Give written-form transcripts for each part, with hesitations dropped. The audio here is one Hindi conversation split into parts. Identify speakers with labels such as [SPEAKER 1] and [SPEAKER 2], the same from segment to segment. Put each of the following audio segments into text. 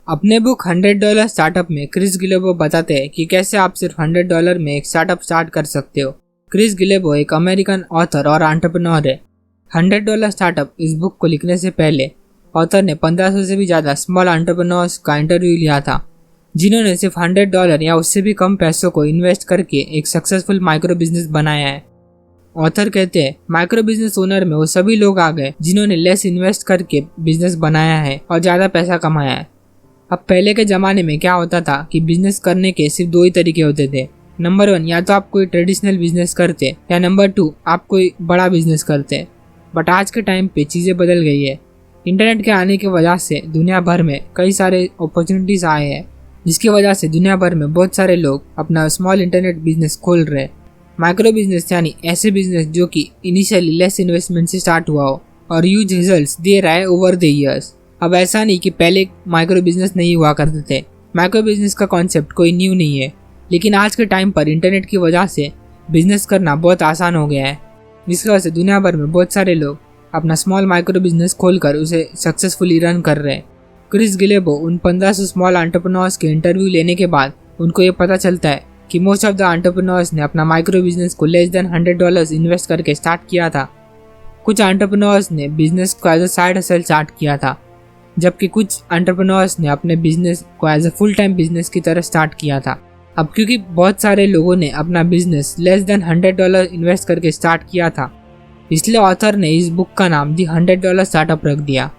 [SPEAKER 1] अपने बुक $100 स्टार्टअप में क्रिस गिलेबो बताते हैं कि कैसे आप सिर्फ $100 में एक स्टार्टअप स्टार्ट कर सकते हो। क्रिस गिलेबो एक अमेरिकन ऑथर और एंटरप्रेन्योर है। $100 स्टार्टअप इस बुक को लिखने से पहले ऑथर ने 1500 से भी ज़्यादा स्मॉल एंटरप्रेन्योर्स का इंटरव्यू लिया था, जिन्होंने सिर्फ $100 या उससे भी कम पैसों को इन्वेस्ट करके एक सक्सेसफुल माइक्रो बिजनेस बनाया है। ऑथर कहते हैं माइक्रो बिजनेस ओनर में वो सभी लोग आ गए जिन्होंने लेस इन्वेस्ट करके बिजनेस बनाया है और ज़्यादा पैसा कमाया है। अब पहले के ज़माने में क्या होता था कि बिजनेस करने के सिर्फ दो ही तरीके होते थे। नंबर 1, या तो आप कोई ट्रेडिशनल बिजनेस करते, या नंबर 2, आप कोई बड़ा बिजनेस करते। बट आज के टाइम पे चीज़ें बदल गई है। इंटरनेट के आने की वजह से दुनिया भर में कई सारे अपॉर्चुनिटीज़ आए हैं, जिसकी वजह से दुनिया भर में बहुत सारे लोग अपना स्मॉल इंटरनेट बिजनेस खोल रहे हैं। माइक्रो बिजनेस यानी ऐसे बिजनेस जो कि इनिशियली लेस इन्वेस्टमेंट से स्टार्ट हुआ हो और ह्यूज रिजल्ट्स दे रहा है ओवर द ईयर्स। अब ऐसा नहीं कि पहले माइक्रो बिजनेस नहीं हुआ करते थे। माइक्रो बिजनेस का कॉन्सेप्ट कोई न्यू नहीं है, लेकिन आज के टाइम पर इंटरनेट की वजह से बिजनेस करना बहुत आसान हो गया है, जिसकी वजह से दुनिया भर में बहुत सारे लोग अपना स्मॉल माइक्रो बिजनेस खोलकर उसे सक्सेसफुली रन कर रहे हैं। क्रिस गिलेबो उन 1500 स्मॉल एंटरप्रेन्योर्स के इंटरव्यू लेने के बाद उनको ये पता चलता है कि मोस्ट ऑफ द एंटरप्रेन्योर्स ने अपना माइक्रो बिजनेस को लेस देन $100 इन्वेस्ट करके स्टार्ट किया था। कुछ एंटरप्रेन्योर्स ने बिजनेस को as a side hustle start किया था, जबकि कुछ एंटरप्रेन्योर्स ने अपने बिजनेस को as a full time business की तरह स्टार्ट किया था। अब क्योंकि बहुत सारे लोगों ने अपना बिजनेस लेस देन $100 इन्वेस्ट करके स्टार्ट किया था, इसलिए ऑथर ने इस बुक का नाम दी $100 स्टार्टअप रख दिया।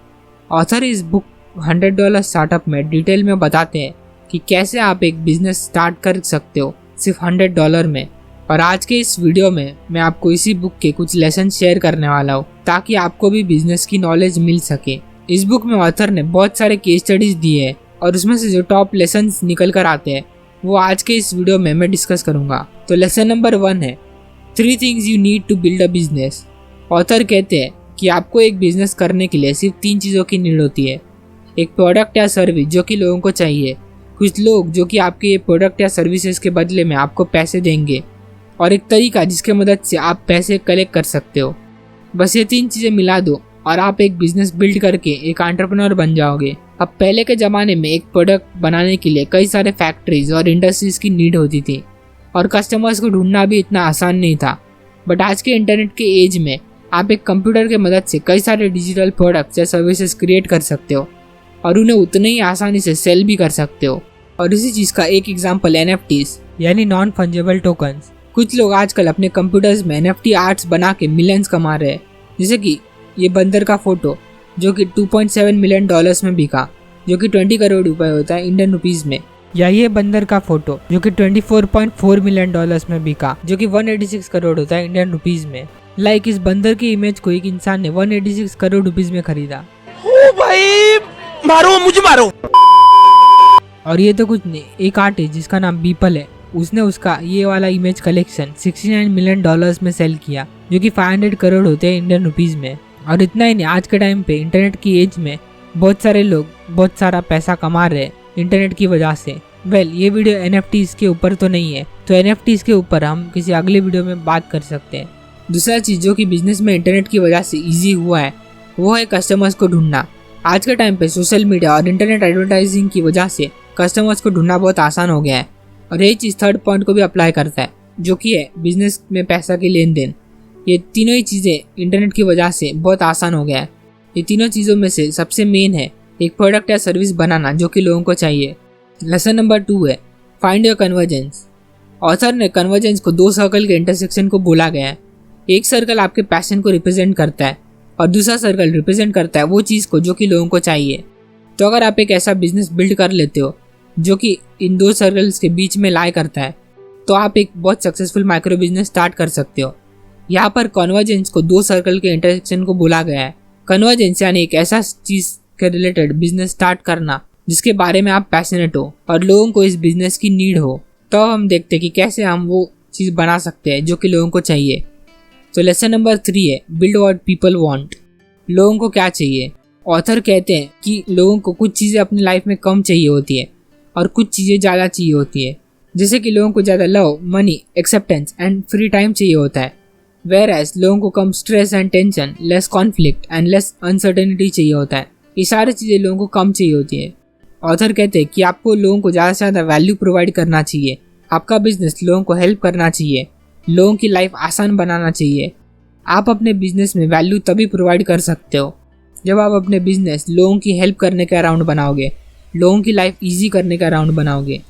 [SPEAKER 1] ऑथर इस बुक $100 स्टार्टअप में डिटेल में बताते हैं कि कैसे आप एक बिजनेस स्टार्ट कर सकते हो सिर्फ $100 में। और आज के इस वीडियो में मैं आपको इसी बुक के कुछ लेसन शेयर करने वाला हूँ, ताकि आपको भी बिजनेस की नॉलेज मिल सके। इस बुक में ऑथर ने बहुत सारे केस स्टडीज दिए हैं और उसमें से जो टॉप लेसन्स निकल कर आते हैं वो आज के इस वीडियो में मैं डिस्कस करूंगा। तो लेसन नंबर 1 है 3 things you need to build a business. Author कहते हैं कि आपको एक बिजनेस करने के लिए सिर्फ 3 चीज़ों की नीड होती है। एक प्रोडक्ट या सर्विस जो कि लोगों को चाहिए, कुछ लोग जो कि आपके ये प्रोडक्ट या सर्विसेज के बदले में आपको पैसे देंगे, और एक तरीका जिसके मदद से आप पैसे कलेक्ट कर सकते हो। बस ये 3 चीज़ें मिला दो और आप एक बिजनेस बिल्ड करके एक एंटरप्रेन्योर बन जाओगे। अब पहले के ज़माने में एक प्रोडक्ट बनाने के लिए कई सारे फैक्ट्रीज और इंडस्ट्रीज की नीड होती थी और कस्टमर्स को ढूंढना भी इतना आसान नहीं था। बट आज के इंटरनेट के एज में आप एक कंप्यूटर के मदद से कई सारे डिजिटल प्रोडक्ट्स या सर्विसेज क्रिएट कर सकते हो और उन्हें उतने ही आसानी से सेल भी कर सकते हो। और इसी चीज़ का एक एग्जांपल NFTs यानी नॉन फंजेबल टोकन्स। कुछ लोग आजकल अपने कंप्यूटर्स में NFT आर्ट्स बना के मिलियंस कमा रहे हैं, जैसे कि ये बंदर का फोटो जो कि $2.7 मिलियन में बिका, जो कि 20 करोड़ रुपए होता है इंडियन रुपीज़ में। या ये बंदर का फोटो जो कि $24.4 मिलियन में बिका, जो कि 186 करोड़ होता है इंडियन रुपीज़ में। लाइक इस बंदर की इमेज को एक इंसान ने 186 करोड़ रुपीज़ में खरीदा।
[SPEAKER 2] ओ भाई मारो मुझे मारो।
[SPEAKER 1] और ये तो कुछ नहीं, एक आर्टिस्ट जिसका नाम बीपल है, उसने उसका ये वाला इमेज कलेक्शन $69 मिलियन में सेल किया, जो कि 500 करोड़ होते हैं इंडियन रुपीज़ में। और इतना ही नहीं, आज के टाइम पे इंटरनेट की एज में बहुत सारे लोग बहुत सारा पैसा कमा रहे हैं इंटरनेट की वजह से। ये वीडियो NFTs के ऊपर तो नहीं है, तो NFTs के ऊपर हम किसी अगले वीडियो में बात कर सकते हैं। दूसरा चीज़ जो कि बिजनेस में इंटरनेट की वजह से ईजी हुआ है, वो है कस्टमर्स को ढूंढना। आज के टाइम पे सोशल मीडिया और इंटरनेट एडवर्टाइजिंग की वजह से कस्टमर्स को ढूंढना बहुत आसान हो गया है। और यही चीज़ थर्ड पॉइंट को भी अप्लाई करता है, जो कि है बिजनेस में पैसा की लेन देन। ये तीनों ही चीज़ें इंटरनेट की वजह से बहुत आसान हो गया है। ये तीनों चीज़ों में से सबसे मेन है एक प्रोडक्ट या सर्विस बनाना जो कि लोगों को चाहिए। लेसन नंबर 2 है फाइंड योर कन्वर्जेंस। ऑथर ने कन्वर्जेंस को 2 सर्कल के इंटरसेक्शन को बोला गया है। एक सर्कल आपके पैशन को रिप्रेजेंट करता है और दूसरा सर्कल रिप्रेजेंट करता है वो चीज़ को जो कि लोगों को चाहिए। तो अगर आप एक ऐसा बिजनेस बिल्ड कर लेते हो जो कि इन 2 सर्कल्स के बीच में लाई करता है, तो आप एक बहुत सक्सेसफुल माइक्रो बिजनेस स्टार्ट कर सकते हो। यहाँ पर कन्वर्जेंस को 2 सर्कल के इंटरसेक्शन को बोला गया है। कन्वर्जेंस यानी एक ऐसा चीज़ के रिलेटेड बिजनेस स्टार्ट करना जिसके बारे में आप पैशनेट हो और लोगों को इस बिजनेस की नीड हो। तो हम देखते हैं कि कैसे हम वो चीज़ बना सकते हैं जो कि लोगों को चाहिए। तो लेसन नंबर 3 है बिल्ड व्हाट पीपल वांट। लोगों को क्या चाहिए? ऑथर कहते हैं कि लोगों को कुछ चीज़ें अपनी लाइफ में कम चाहिए होती है और कुछ चीज़ें ज़्यादा चाहिए होती है। जैसे कि लोगों को ज़्यादा love, money, acceptance and free time चाहिए होता है, वेयर एज लोगों को कम stress and tension, less conflict and less uncertainty चाहिए होता है। ये सारी चीज़ें लोगों को कम चाहिए होती है। ऑथर कहते हैं कि आपको लोगों को ज़्यादा से ज़्यादा वैल्यू प्रोवाइड करना चाहिए। आपका बिजनेस लोगों को हेल्प करना चाहिए, लोगों की लाइफ आसान बनाना चाहिए। आप अपने बिजनेस में वैल्यू तभी प्रोवाइड कर सकते हो जब आप अपने बिजनेस लोगों की हेल्प करने का अराउंड बनाओगे, लोगों की लाइफ ईजी करने का अराउंड बनाओगे।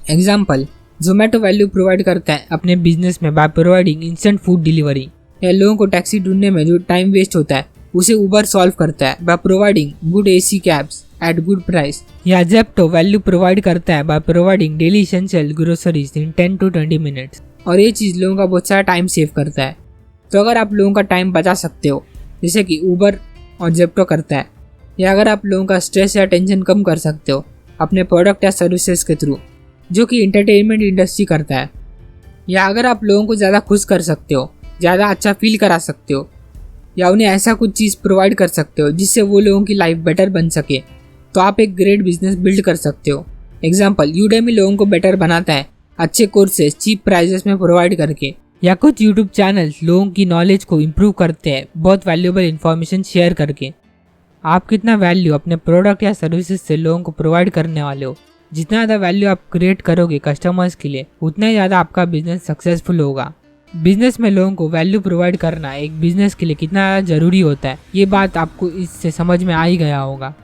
[SPEAKER 1] एग्जाम्पल, जोमेटो वैल्यू प्रोवाइड करता है अपने बिजनेस में by providing instant food delivery, या लोगों को टैक्सी ढूंढने में जो टाइम वेस्ट होता है उसे उबर सॉल्व करता है by providing good AC cabs at good price. या जेप्टो वैल्यू प्रोवाइड करता है by providing daily essential groceries in 10 to 20 minutes, और ये चीज़ लोगों का बहुत सारा टाइम सेव करता है। तो अगर आप लोगों का टाइम बचा सकते हो जैसे कि उबर और जेप्टो करता है, या अगर आप लोगों का स्ट्रेस या टेंशन कम कर सकते हो अपने प्रोडक्ट या सर्विसेज के थ्रू जो कि इंटरटेनमेंट इंडस्ट्री करता है, या अगर आप लोगों को ज़्यादा खुश कर सकते हो, ज़्यादा अच्छा फील करा सकते हो, या उन्हें ऐसा कुछ चीज़ प्रोवाइड कर सकते हो जिससे वो लोगों की लाइफ बेटर बन सके, तो आप एक ग्रेट बिजनेस बिल्ड कर सकते हो। एग्जाम्पल, यूडेमी लोगों को बेटर बनाता है अच्छे कोर्सेज चीप प्राइजेस में प्रोवाइड करके, या कुछ यूट्यूब चैनल्स लोगों की नॉलेज को इम्प्रूव करते हैं बहुत वैल्यूएबल इन्फॉर्मेशन शेयर करके। आप कितना वैल्यू अपने प्रोडक्ट या सर्विसेज से लोगों को प्रोवाइड करने वाले हो, जितना ज़्यादा वैल्यू आप क्रिएट करोगे कस्टमर्स के लिए, उतना ही ज़्यादा आपका बिजनेस सक्सेसफुल होगा। बिजनेस में लोगों को वैल्यू प्रोवाइड करना एक बिजनेस के लिए कितना ज़्यादा ज़रूरी होता है, ये बात आपको इससे समझ में आ ही गया होगा।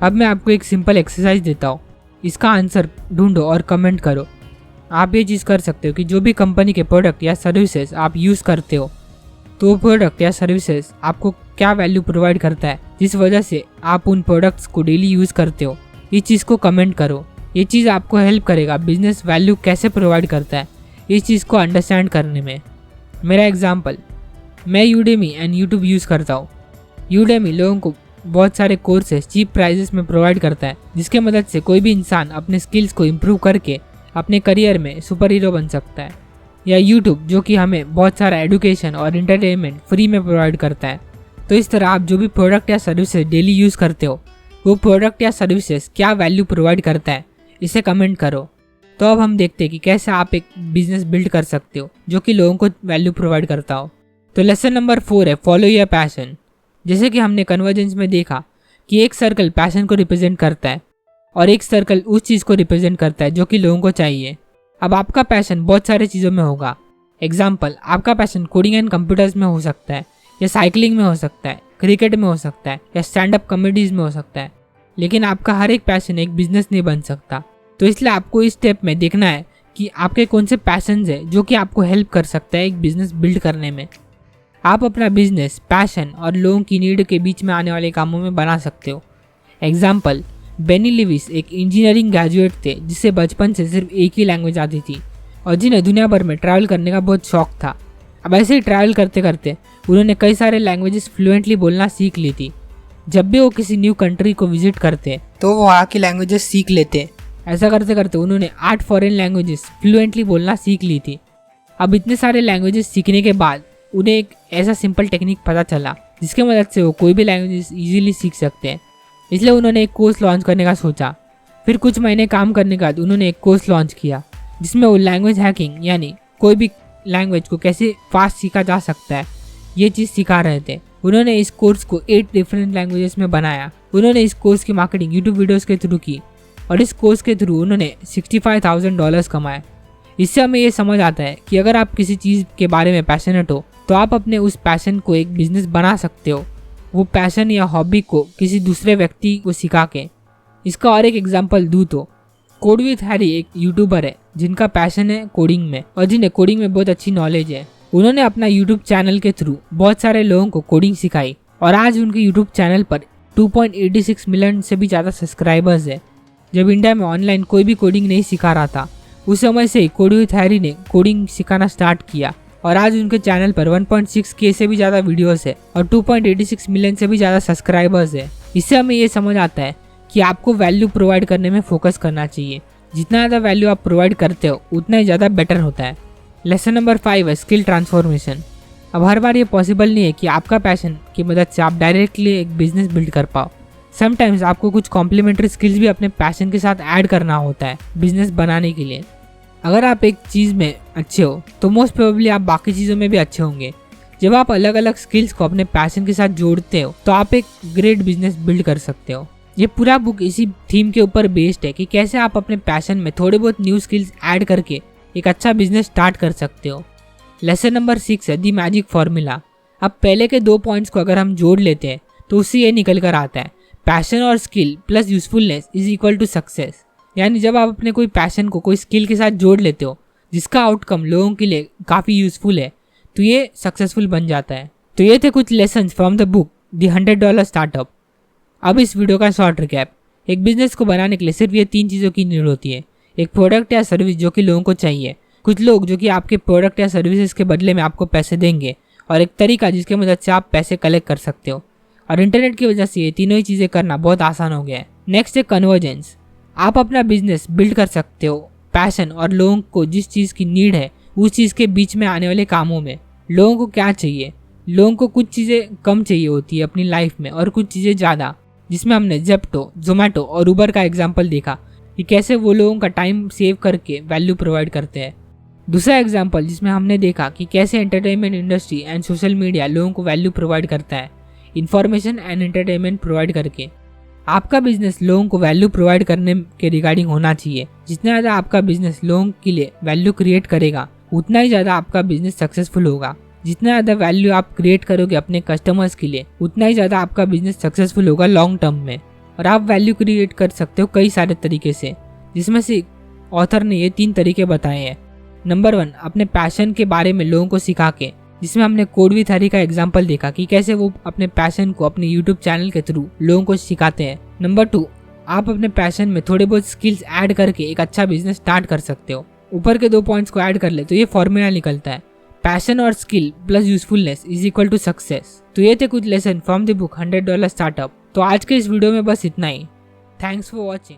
[SPEAKER 1] अब मैं आपको एक सिंपल एक्सरसाइज देता हूँ, इसका आंसर ढूंढो और कमेंट करो। आप ये चीज़ कर सकते हो कि जो भी कंपनी के प्रोडक्ट या सर्विसेज आप यूज़ करते हो, तो वो प्रोडक्ट या सर्विसेज आपको क्या वैल्यू प्रोवाइड करता है जिस वजह से आप उन प्रोडक्ट्स को डेली यूज़ करते हो। इस चीज़ को कमेंट करो। ये चीज़ आपको हेल्प करेगा बिजनेस वैल्यू कैसे प्रोवाइड करता है इस चीज़ को अंडरस्टैंड करने में। मेरा एग्जांपल, मैं यूडेमी एंड यूट्यूब यूज़ करता हूँ। यूडेमी लोगों को बहुत सारे कोर्सेज चीप प्राइजेस में प्रोवाइड करता है जिसके मदद से कोई भी इंसान अपने स्किल्स को इम्प्रूव करके अपने करियर में सुपर हीरो बन सकता है। या यूट्यूब जो कि हमें बहुत सारा एजुकेशन और इंटरटेनमेंट फ्री में प्रोवाइड करता है। तो इस तरह आप जो भी प्रोडक्ट या सर्विसेज डेली यूज़ करते हो, वो प्रोडक्ट या सर्विसेज क्या वैल्यू प्रोवाइड करता है, इसे कमेंट करो। तो अब हम देखते हैं कि कैसे आप एक बिजनेस बिल्ड कर सकते हो जो कि लोगों को वैल्यू प्रोवाइड करता हो। तो लेसन नंबर 4 है फॉलो योर पैशन। जैसे कि हमने कन्वर्जेंस में देखा कि एक सर्कल पैशन को रिप्रेजेंट करता है और एक सर्कल उस चीज़ को रिप्रेजेंट करता है जो कि लोगों को चाहिए। अब आपका पैशन बहुत सारे चीज़ों में होगा। एग्जाम्पल, आपका पैशन कोडिंग एंड कंप्यूटर्स में हो सकता है, या साइकिलिंग में हो सकता है, क्रिकेट में हो सकता है, या स्टैंड अप कॉमेडीज में हो सकता है। लेकिन आपका हर एक पैशन एक बिजनेस नहीं बन सकता। तो इसलिए आपको इस स्टेप में देखना है कि आपके कौन से पैशंस है जो कि आपको हेल्प कर सकता है एक बिजनेस बिल्ड करने में। आप अपना बिजनेस पैशन और लोगों की नीड के बीच में आने वाले कामों में बना सकते हो। एग्जाम्पल, बेनी लिविस एक इंजीनियरिंग ग्रेजुएट थे जिसे बचपन से सिर्फ एक ही लैंग्वेज आती थी और जिन्हें दुनिया भर में ट्रैवल करने का बहुत शौक था। अब ऐसे ही ट्रैवल करते करते उन्होंने कई सारे लैंग्वेजेस फ्लुएंटली बोलना सीख ली थी। जब भी वो किसी न्यू कंट्री को विजिट करते तो वो वहाँ की लैंग्वेजेस सीख लेते। ऐसा करते करते उन्होंने 8 फॉरेन लैंग्वेजेस फ्लुएंटली बोलना सीख ली थी। अब इतने सारे लैंग्वेजेस सीखने के बाद उन्हें एक ऐसा सिंपल टेक्निक पता चला जिसके मदद से वो कोई भी लैंग्वेजेस ईजिली सीख सकते हैं। इसलिए उन्होंने एक कोर्स लॉन्च करने का सोचा। फिर कुछ महीने काम करने के बाद उन्होंने एक कोर्स लॉन्च किया जिसमें वो लैंग्वेज हैकिंग यानी कोई भी लैंग्वेज को कैसे फास्ट सीखा जा सकता है ये चीज़ सिखा रहे थे। उन्होंने इस कोर्स को 8 डिफरेंट लैंग्वेजेस में बनाया। उन्होंने इस कोर्स की मार्केटिंग यूट्यूब वीडियोस के थ्रू की और इस कोर्स के थ्रू उन्होंने $65,000 कमाए। इससे हमें ये समझ आता है कि अगर आप किसी चीज़ के बारे में पैशनेट हो तो आप अपने उस पैशन को एक बिजनेस बना सकते हो, वो पैशन या हॉबी को किसी दूसरे व्यक्ति को सिखा के। इसका और एक एग्जांपल दूँ तो कोड विथ हैरी एक यूट्यूबर है जिनका पैशन है कोडिंग में और जिन्हें कोडिंग में बहुत अच्छी नॉलेज है। उन्होंने अपना यूट्यूब चैनल के थ्रू बहुत सारे लोगों को कोडिंग सिखाई और आज उनके यूट्यूब चैनल पर 2.86 मिलियन से भी ज़्यादा सब्सक्राइबर्स है। जब इंडिया में ऑनलाइन कोई भी कोडिंग नहीं सिखा रहा था, उस समय से ही कोड विथ हैरी ने कोडिंग सिखाना स्टार्ट किया और आज उनके चैनल पर 1.6K से भी ज़्यादा वीडियोस है और 2.86 मिलियन से भी ज़्यादा सब्सक्राइबर्स है। इससे हमें ये समझ आता है कि आपको वैल्यू प्रोवाइड करने में फोकस करना चाहिए। जितना ज़्यादा वैल्यू आप प्रोवाइड करते हो उतना ही ज़्यादा बेटर होता है। लेसन नंबर 5 है स्किल ट्रांसफॉर्मेशन। अब हर बार ये पॉसिबल नहीं है कि आपका पैशन की मदद से आप डायरेक्टली एक बिजनेस बिल्ड कर पाओ। समटाइम्स आपको कुछ कॉम्प्लीमेंट्री स्किल्स भी अपने पैशन के साथ ऐड करना होता है बिजनेस बनाने के लिए। अगर आप एक चीज़ में अच्छे हो तो मोस्ट प्रोबेबली आप बाकी चीज़ों में भी अच्छे होंगे। जब आप अलग अलग स्किल्स को अपने पैशन के साथ जोड़ते हो तो आप एक ग्रेट बिजनेस बिल्ड कर सकते हो। ये पूरा बुक इसी थीम के ऊपर बेस्ड है कि कैसे आप अपने पैशन में थोड़े बहुत न्यू स्किल्स ऐड करके एक अच्छा बिजनेस स्टार्ट कर सकते हो। लेसन नंबर 6 है दी मैजिक फॉर्मूला। अब पहले के 2 पॉइंट्स को अगर हम जोड़ लेते हैं तो उससे ये निकल कर आता है, पैशन और skill plus usefulness is equal to success. यानी जब आप अपने कोई पैशन को कोई स्किल के साथ जोड़ लेते हो जिसका आउटकम लोगों के लिए काफ़ी यूजफुल है तो ये सक्सेसफुल बन जाता है। तो ये थे कुछ lessons from the book the $100 startup. अब इस वीडियो का शॉर्ट रिकैप। एक बिजनेस को बनाने के लिए सिर्फ ये 3 चीज़ों की नीड होती है। एक प्रोडक्ट या सर्विस जो कि लोगों को चाहिए, कुछ लोग जो कि आपके प्रोडक्ट या सर्विसेज के बदले में आपको पैसे देंगे, और एक तरीका जिसके मदद से आप पैसे कलेक्ट कर सकते हो। और इंटरनेट की वजह से ये तीनों ही चीज़ें करना बहुत आसान हो गया है। नेक्स्ट है कन्वर्जेंस। आप अपना बिजनेस बिल्ड कर सकते हो पैशन और लोगों को जिस चीज़ की नीड है उस चीज़ के बीच में आने वाले कामों में। लोगों को क्या चाहिए, लोगों को कुछ चीज़ें कम चाहिए होती है अपनी लाइफ में और कुछ चीज़ें ज़्यादा, जिसमें हमने जेप्टो, जोमेटो और उबर का एग्जाम्पल देखा कि कैसे वो लोगों का टाइम सेव करके वैल्यू प्रोवाइड करते हैं। दूसरा एग्जाम्पल जिसमें हमने देखा कि कैसे entertainment industry and social media लोगों को वैल्यू प्रोवाइड करता है, इन्फॉर्मेशन एंड एंटरटेनमेंट प्रोवाइड करके। आपका बिजनेस लोगों को वैल्यू प्रोवाइड करने के रिगार्डिंग होना चाहिए। जितना ज़्यादा आपका बिजनेस लोगों के लिए वैल्यू क्रिएट करेगा उतना ही ज़्यादा आपका बिजनेस सक्सेसफुल होगा। जितना ज़्यादा वैल्यू आप क्रिएट करोगे अपने कस्टमर्स के लिए उतना ही ज़्यादा आपका बिजनेस सक्सेसफुल होगा लॉन्ग टर्म में। और आप वैल्यू क्रिएट कर सकते हो कई सारे तरीके से, जिसमें से ऑथर ने ये 3 तरीके बताए हैं। नंबर 1, अपने पैशन के बारे में लोगों को सिखा के, जिसमें हमने कोड विथ हरी का एग्जाम्पल देखा कि कैसे वो अपने पैशन को अपने यूट्यूब चैनल के थ्रू लोगों को सिखाते हैं। नंबर 2, आप अपने पैशन में थोड़े बहुत स्किल्स ऐड करके एक अच्छा बिजनेस स्टार्ट कर सकते हो। ऊपर के 2 पॉइंट्स को ऐड कर ले तो ये फॉर्मूला निकलता है, पैशन और skill plus usefulness is equal to success. तो ये थे कुछ lesson from the book $100 startup. तो आज के इस वीडियो में बस इतना ही। Thanks for watching.